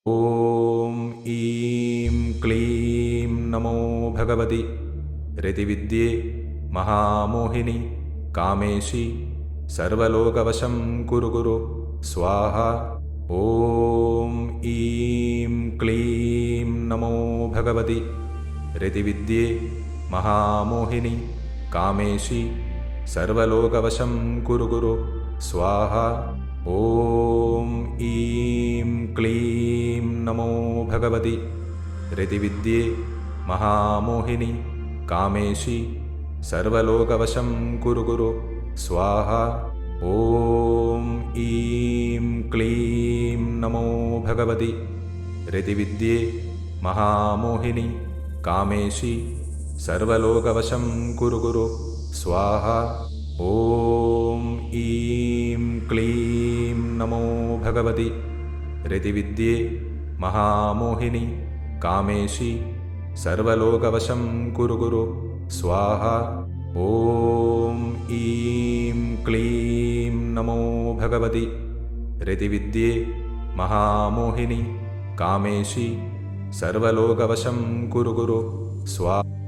ॐ ईं क्लीं नमो भगवति रतिविद्ये महामोहिनि कामेशी सर्वलोकवशं कुरु कुरु स्वाहा। ॐ ईं क्लीं नमो भगवति रतिविद्ये महामोहिनि कामेशी सर्वलोकवशं कुरु कुरु स्वाहा। ॐ ईं क्लीं नमो भगवति रतिविद्ये महामोहिनि कामेशी सर्वलोकवशं कुरु कुरु स्वाहा। ॐ ईं क्लीं नमो भगवति रतिविद्ये महामोहिनि कामेशी सर्वलोकवशं कुरु कुरु स्वाहा। ॐ ईं क्लीं नमो भगवति रतिविद्ये महामोहिनि कामेशी सर्वलोकवशं कुरु कुरु स्वाहा। ॐ ईं क्लीं नमो भगवति रतिविद्ये महामोहिनि कामेशी सर्वलोकवशं कुरु कुरु स्वाहा।